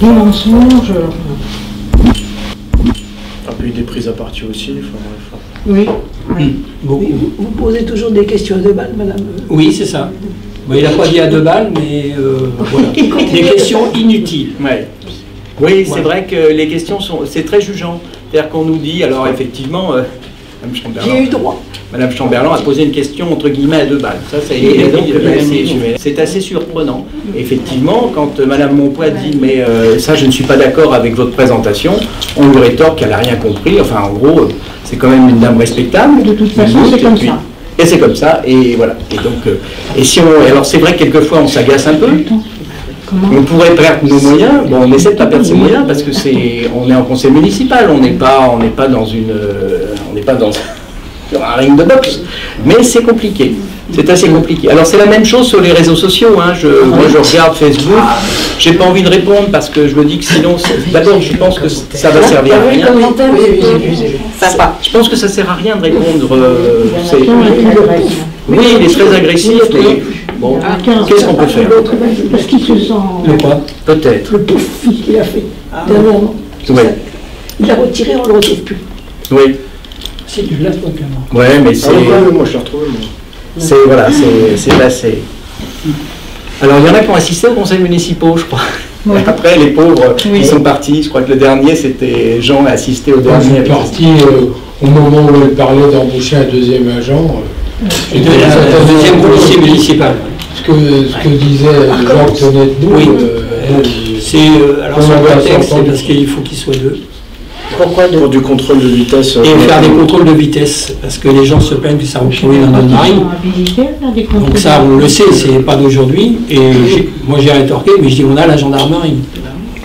des mensonges. Un peu des prises à partie aussi. Oui. Beaucoup. Vous posez toujours des questions à 2 balles, madame? Oui, c'est ça. Bon, il n'a pas dit à 2 balles, mais voilà. Des questions inutiles. Ouais. Oui, c'est vrai que les questions c'est très jugeant. C'est-à-dire qu'on nous dit, alors effectivement, J'ai eu droit. Madame Chamberlain a posé une question entre guillemets à 2 balles. Ça a été c'est assez surprenant. Effectivement, quand Madame Monpoix dit mais ça je ne suis pas d'accord avec votre présentation, on lui rétorque qu'elle n'a rien compris. Enfin en gros, c'est quand même une dame respectable. De toute façon, c'est comme ça. Et c'est comme ça, et voilà. Et donc, alors c'est vrai que quelquequefois on s'agace un peu. On pourrait perdre nos moyens. Bon, on essaie de pas perdre ses moyens parce que on est en conseil municipal, on n'est pas dans sur un ring de boxe. Mais c'est compliqué. C'est assez compliqué. Alors c'est la même chose sur les réseaux sociaux. Moi je regarde Facebook. J'ai pas envie de répondre parce que je me dis que sinon, d'abord je pense que ça va servir à rien. Je pense que ça sert à rien de répondre. Oui, il est très agressif, mais bon, qu'est-ce qu'on peut faire? Parce qu'il se sent... Le quoi? Peut-être. Le pouf qu'il a fait d'un moment. Il a retiré, on ne le retrouve plus. Oui. C'est du glace, toi, clairement. Ouais, mais c'est... moi je l'ai retrouvé. C'est passé. Alors il y en a qui ont assisté aux conseils municipaux, je crois. Ouais. Après, les pauvres, ils sont partis. Je crois que le dernier, c'était Jean a assisté au dernier. Ils sont partis au moment où elle parlait d'embaucher un 2e agent. Un 2e policier municipal. Ce que disait Jean qui tenait de nous. Oui. Alors son contexte, c'est parce qu'il faut qu'il soit 2. Pourquoi pour du contrôle de vitesse. Et faire des contrôles de vitesse, parce que les gens se plaignent que ça roule trop vite dans notre marine. Donc ça, on le sait, c'est pas d'aujourd'hui. Et moi j'ai rétorqué, mais je dis on a la gendarmerie.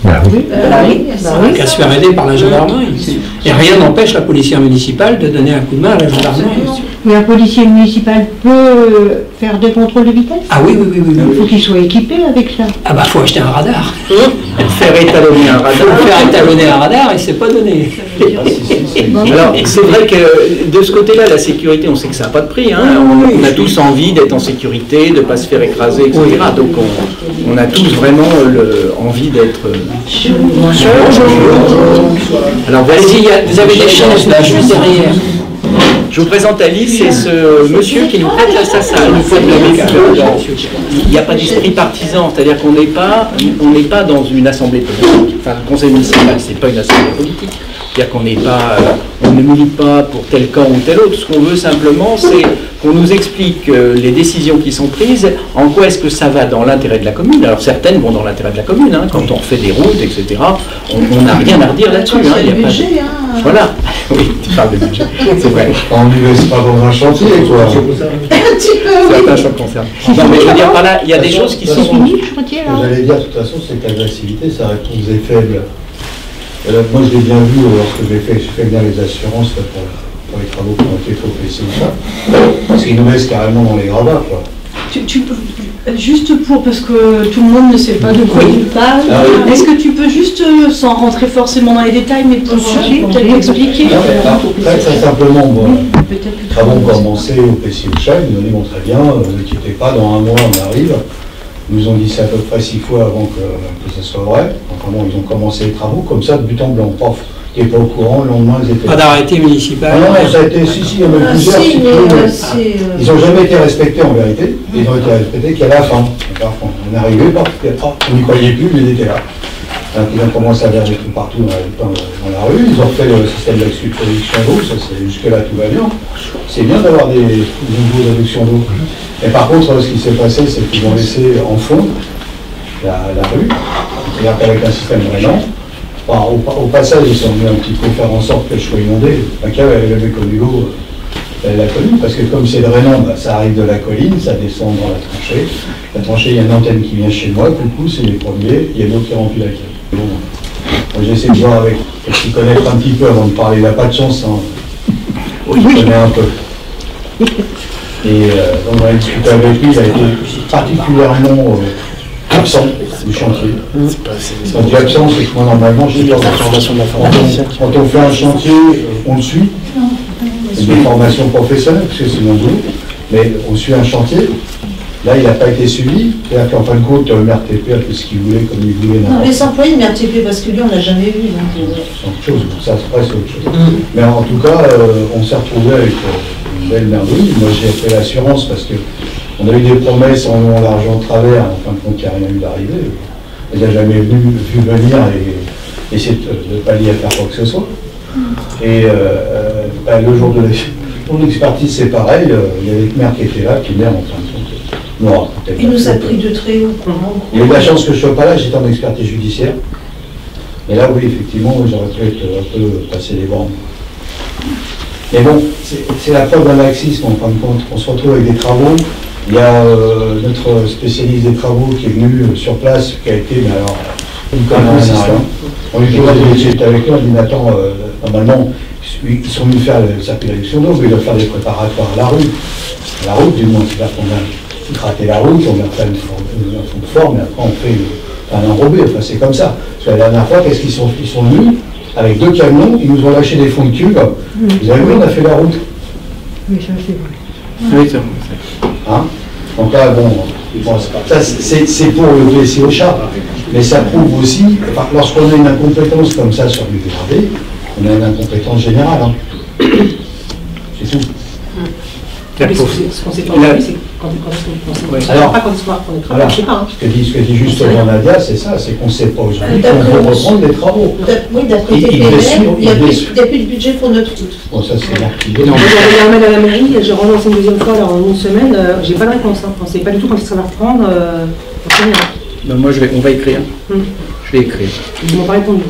On qu'à se faire aider par la gendarmerie. Et rien n'empêche la policière municipale de donner un coup de main à la gendarmerie. Mais un policier municipal peut faire des contrôles de vitesse? Ah oui. Il faut qu'il soit équipé avec ça. Ah bah faut acheter un radar. Faire étalonner un radar. Faire étalonner un radar et c'est pas donné. Alors c'est vrai que de ce côté-là, la sécurité, on sait que ça n'a pas de prix. On a tous envie d'être en sécurité, de ne pas se faire écraser, etc. Donc on a tous vraiment envie d'être... Alors allez-y, vous avez des chaises là, juste derrière. Je vous présente Alice, c'est ce monsieur qui nous prête sa salle. Il n'y a pas d'esprit partisan, c'est-à-dire qu'on n'est pas dans une assemblée politique. Enfin, le conseil municipal, c'est pas une assemblée politique. C'est-à-dire qu'on on ne milite pas pour tel camp ou tel autre. Ce qu'on veut simplement, c'est qu'on nous explique les décisions qui sont prises, en quoi est-ce que ça va dans l'intérêt de la commune. Alors certaines vont dans l'intérêt de la commune, quand on refait des routes, etc. On n'a rien à redire là-dessus. Il y a budget, voilà. Oui, tu parles de budget, c'est vrai. On ne laisse pas dans un chantier, quoi. Certains chocs concernent. Non, mais je veux dire par là, il y a des choses qui sont... Ce que j'allais dire, de toute façon, c'est que l'agressivité, sa réponse est faible. Moi, je l'ai bien vu lorsque j'ai fait bien les assurances pour les travaux qui ont été faits au PCUSA. Parce qu'ils nous laissent carrément dans les gravats, quoi. Tu peux, juste parce que tout le monde ne sait pas de quoi il parle, est-ce que tu peux juste, sans rentrer forcément dans les détails, mais pour peut-être expliquer Très simplement, les travaux ont commencé au PCUSA, ils nous ont dit très bien, ne quittez pas, dans un mois on arrive. Ils nous ont dit ça à peu près 6 fois avant que ça soit vrai. Enfin bon, ils ont commencé les travaux comme ça, de but en blanc. Paf, qui n'est pas au courant, le lendemain ils étaient... Pas d'arrêté municipal. Ah non, ça a été, si, il y en a plusieurs. Ils n'ont jamais été respectés en vérité. Ils ont été respectés qu'à la fin. On est arrivé, on n'y croyait plus, mais ils étaient là. Donc, ils ont commencé à verger tout partout dans la rue. Ils ont fait le système d'adduction d'eau, jusque-là tout va bien. C'est bien d'avoir des nouveaux d'adduction d'eau. Mais par contre, ce qui s'est passé, c'est qu'ils ont laissé en fond la rue, c'est-à-dire qu'avec un système drainant. Au passage, ils sont venus un petit peu faire en sorte qu'elle soit inondée. La cave, elle avait connu l'eau, elle l'a connue, parce que comme c'est drainant, ça arrive de la colline, ça descend dans la tranchée. La tranchée, il y a une antenne qui vient chez moi, coucou, c'est les premiers, il y a l'eau qui remplit la cave. Bon, moi j'essaie de voir avec, qui connaître un petit peu avant de parler, il n'a pas de chance, il connaît un peu. Et donc on a discuté avec lui, il a été particulièrement absent du chantier. Quand je dis absent, c'est que moi normalement, j'ai peur de formation de la formation. Quand on fait un chantier, on le suit. C'est une formation professionnelle, parce que c'est mon boulot. Mais on suit un chantier. Là, il n'a pas été suivi. C'est-à-dire qu'en fin de compte, le maire TP a fait ce qu'il voulait, comme il voulait. Non, les employés de maire TP, parce que lui, on l'a jamais vu. C'est autre chose, ça après c'est autre chose. Mais en tout cas, on s'est retrouvé avec une belle merdouille. Moi, j'ai fait l'assurance parce qu'on a eu des promesses en l'argent de travers. En fin de compte, il n'y a rien eu d'arrivé. Il n'a jamais vu venir et essayer de pallier à faire quoi que ce soit. Et le jour de l'expertise, c'est pareil. Il y avait le maire qui était là, qui, maire, en fin de compte, il nous a pris de très haut. Il y a eu de la chance que je ne sois pas là, j'étais en expertise judiciaire. Et là, oui, effectivement, j'aurais pu être un peu passer les bandes. Mais bon, c'est la preuve d'un laxisme, en fin de compte. On se retrouve avec des travaux. Il y a notre spécialiste des travaux qui est venu sur place, qui a été, mais alors, on lui dit, j'étais avec lui, on dit, attends, normalement, ils sont venus faire le circuit d'élection d'eau, mais ils doivent faire des préparatoires à la rue. La route, du moins, c'est-à-dire qu'on a traité la route, on a fait une forme, et après on fait un enrobé, enfin c'est comme ça. Parce que la dernière fois, qu'est-ce qu'ils sont venus avec 2 camions, ils nous ont lâché des fonds de tubes. Vous avez vu, on a fait la route. Oui, ça c'est vrai. Oui, c'est vrai. Hein? Donc là, bon, ça c'est pour le blessé au chat, mais ça prouve aussi, enfin, lorsqu'on a une incompétence comme ça sur l'UVRD, on a une incompétence générale. Hein. C'est tout. Ce qu'on ne sait pas aujourd'hui, c'est quand on ne sait pas quand on est travail, je sais pas. Ce que dit justement Nadia, c'est ça, c'est qu'on ne sait pas aujourd'hui qu'on peut reprendre les travaux. Oui, d'après TPR, il n'y a plus de budget pour notre route. Bon, ça c'est marqué. J'ai envoyé un mail à la mairie, je relance une deuxième fois alors, en une semaine, j'ai pas de réponse. On ne sait pas du tout quand ça va reprendre. Ben moi, on va écrire. Je vais écrire. Ils ne m'ont pas répondu.